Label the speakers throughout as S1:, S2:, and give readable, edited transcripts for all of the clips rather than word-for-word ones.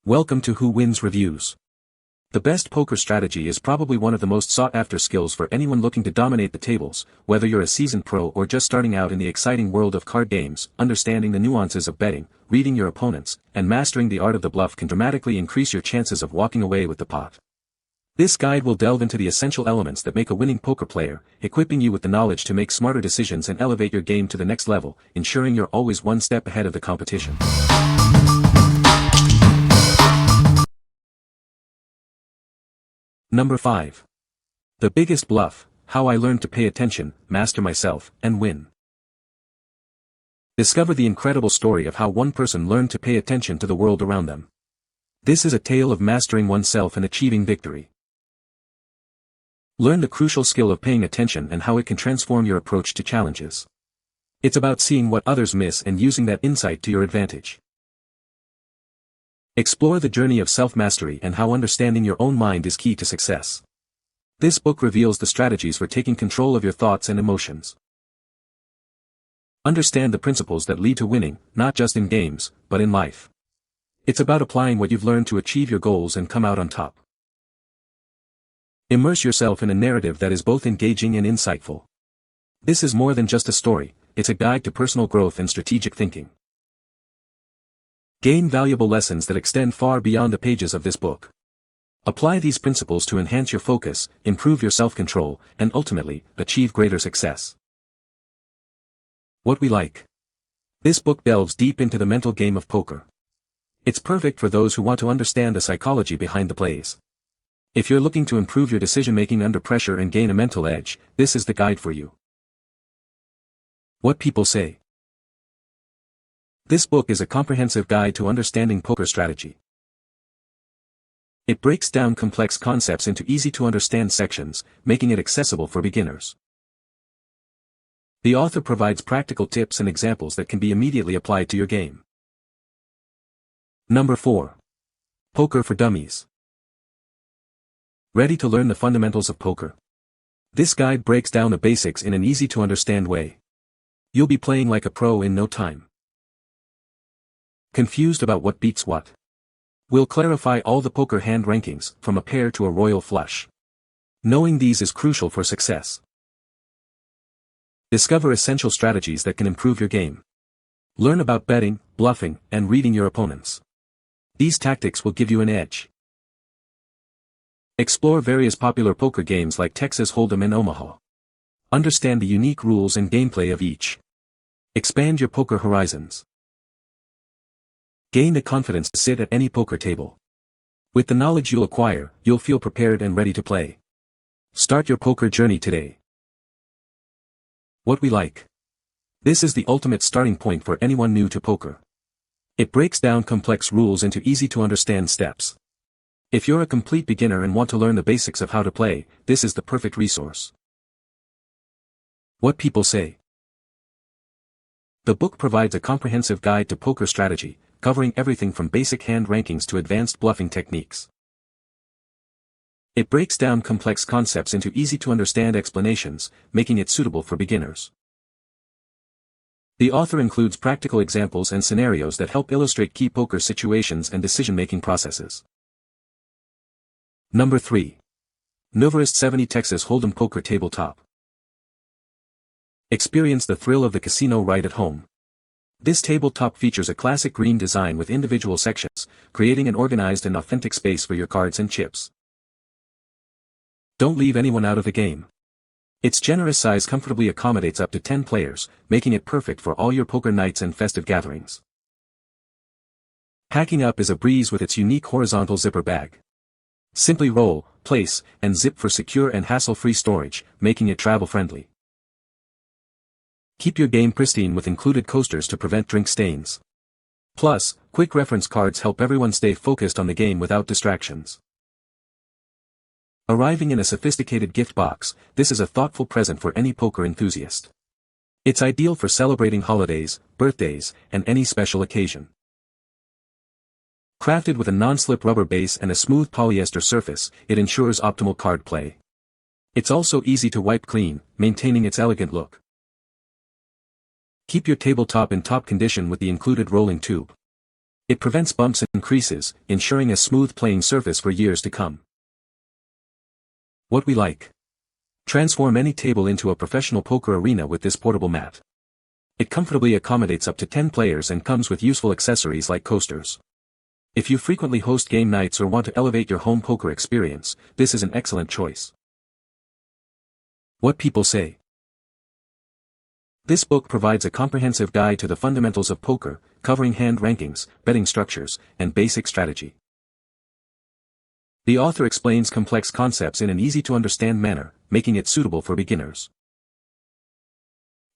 S1: Welcome to Who Wins Reviews. The best poker strategy is probably one of the most sought-after skills for anyone looking to dominate the tables, whether you're a seasoned pro or just starting out in the exciting world of card games. Understanding the nuances of betting, reading your opponents, and mastering the art of the bluff can dramatically increase your chances of walking away with the pot. This guide will delve into the essential elements that make a winning poker player, equipping you with the knowledge to make smarter decisions and elevate your game to the next level, ensuring you're always one step ahead of the competition. Number 5. The Biggest Bluff: How I Learned to Pay Attention, Master Myself, and Win. Discover the incredible story of how one person learned to pay attention to the world around them. This is a tale of mastering oneself and achieving victory. Learn the crucial skill of paying attention and how it can transform your approach to challenges. It's about seeing what others miss and using that insight to your advantage. Explore the journey of self-mastery and how understanding your own mind is key to success. This book reveals the strategies for taking control of your thoughts and emotions. Understand the principles that lead to winning, not just in games, but in life. It's about applying what you've learned to achieve your goals and come out on top. Immerse yourself in a narrative that is both engaging and insightful. This is more than just a story, it's a guide to personal growth and strategic thinking. Gain valuable lessons that extend far beyond the pages of this book. Apply these principles to enhance your focus, improve your self-control, and ultimately, achieve greater success. What we like. This book delves deep into the mental game of poker. It's perfect for those who want to understand the psychology behind the plays. If you're looking to improve your decision-making under pressure and gain a mental edge, this is the guide for you. What people say. This book is a comprehensive guide to understanding poker strategy. It breaks down complex concepts into easy-to-understand sections, making it accessible for beginners. The author provides practical tips and examples that can be immediately applied to your game. Number 4. Poker for Dummies. Ready to learn the fundamentals of poker? This guide breaks down the basics in an easy-to-understand way. You'll be playing like a pro in no time. Confused about what beats what? We'll clarify all the poker hand rankings, from a pair to a royal flush. Knowing these is crucial for success. Discover essential strategies that can improve your game. Learn about betting, bluffing, and reading your opponents. These tactics will give you an edge. Explore various popular poker games like Texas Hold'em and Omaha. Understand the unique rules and gameplay of each. Expand your poker horizons. Gain the confidence to sit at any poker table. With the knowledge you'll acquire, you'll feel prepared and ready to play. Start your poker journey today. What we like. This is the ultimate starting point for anyone new to poker. It breaks down complex rules into easy-to-understand steps. If you're a complete beginner and want to learn the basics of how to play, this is the perfect resource. What people say. The book provides a comprehensive guide to poker strategy, covering everything from basic hand rankings to advanced bluffing techniques. It breaks down complex concepts into easy-to-understand explanations, making it suitable for beginners. The author includes practical examples and scenarios that help illustrate key poker situations and decision-making processes. Number 3. Newverest 70 Texas Hold'em Poker Tabletop. Experience the thrill of the casino right at home. This tabletop features a classic green design with individual sections, creating an organized and authentic space for your cards and chips. Don't leave anyone out of the game. Its generous size comfortably accommodates up to 10 players, making it perfect for all your poker nights and festive gatherings. Packing up is a breeze with its unique horizontal zipper bag. Simply roll, place, and zip for secure and hassle-free storage, making it travel-friendly. Keep your game pristine with included coasters to prevent drink stains. Plus, quick reference cards help everyone stay focused on the game without distractions. Arriving in a sophisticated gift box, this is a thoughtful present for any poker enthusiast. It's ideal for celebrating holidays, birthdays, and any special occasion. Crafted with a non-slip rubber base and a smooth polyester surface, it ensures optimal card play. It's also easy to wipe clean, maintaining its elegant look. Keep your tabletop in top condition with the included rolling tube. It prevents bumps and creases, ensuring a smooth playing surface for years to come. What we like. Transform any table into a professional poker arena with this portable mat. It comfortably accommodates up to 10 players and comes with useful accessories like coasters. If you frequently host game nights or want to elevate your home poker experience, this is an excellent choice. What people say. This book provides a comprehensive guide to the fundamentals of poker, covering hand rankings, betting structures, and basic strategy. The author explains complex concepts in an easy-to-understand manner, making it suitable for beginners.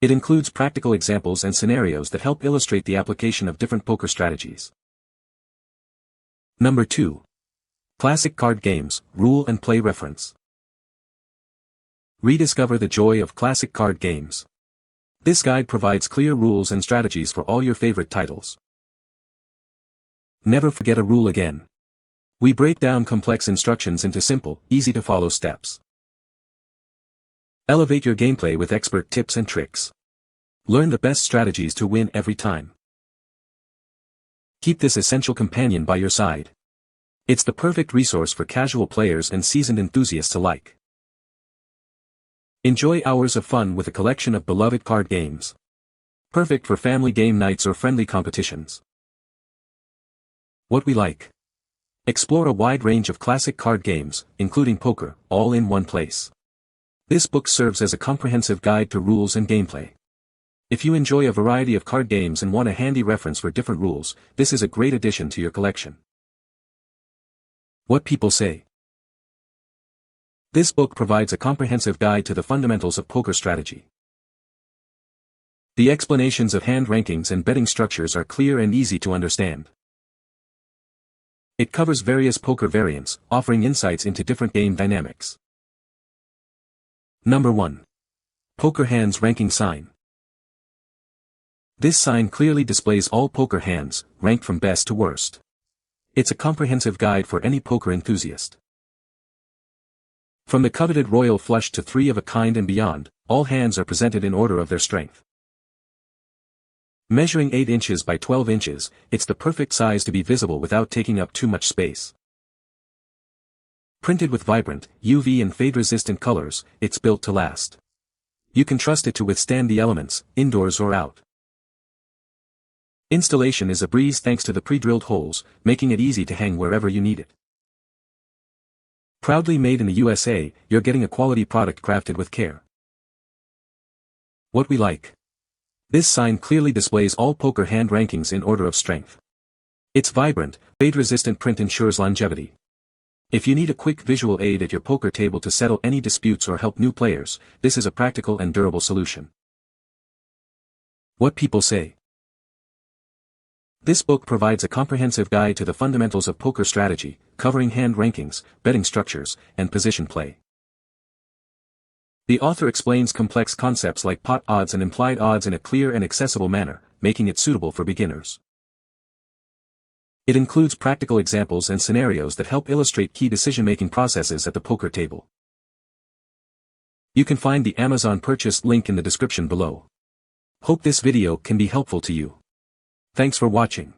S1: It includes practical examples and scenarios that help illustrate the application of different poker strategies. Number 2. Classic Card Games, Rule and Play Reference. Rediscover the joy of classic card games. This guide provides clear rules and strategies for all your favorite titles. Never forget a rule again. We break down complex instructions into simple, easy-to-follow steps. Elevate your gameplay with expert tips and tricks. Learn the best strategies to win every time. Keep this essential companion by your side. It's the perfect resource for casual players and seasoned enthusiasts alike. Enjoy hours of fun with a collection of beloved card games. Perfect for family game nights or friendly competitions. What we like. Explore a wide range of classic card games, including poker, all in one place. This book serves as a comprehensive guide to rules and gameplay. If you enjoy a variety of card games and want a handy reference for different rules, this is a great addition to your collection. What people say. This book provides a comprehensive guide to the fundamentals of poker strategy. The explanations of hand rankings and betting structures are clear and easy to understand. It covers various poker variants, offering insights into different game dynamics. Number 1. Poker Hands Ranking Sign. This sign clearly displays all poker hands, ranked from best to worst. It's a comprehensive guide for any poker enthusiast. From the coveted royal flush to three of a kind and beyond, all hands are presented in order of their strength. Measuring 8 inches by 12 inches, it's the perfect size to be visible without taking up too much space. Printed with vibrant, UV and fade-resistant colors, it's built to last. You can trust it to withstand the elements, indoors or out. Installation is a breeze thanks to the pre-drilled holes, making it easy to hang wherever you need it. Proudly made in the USA, you're getting a quality product crafted with care. What we like. This sign clearly displays all poker hand rankings in order of strength. Its vibrant, fade-resistant print ensures longevity. If you need a quick visual aid at your poker table to settle any disputes or help new players, this is a practical and durable solution. What people say. This book provides a comprehensive guide to the fundamentals of poker strategy, covering hand rankings, betting structures, and position play. The author explains complex concepts like pot odds and implied odds in a clear and accessible manner, making it suitable for beginners. It includes practical examples and scenarios that help illustrate key decision-making processes at the poker table. You can find the Amazon purchase link in the description below. Hope this video can be helpful to you. Thanks for watching.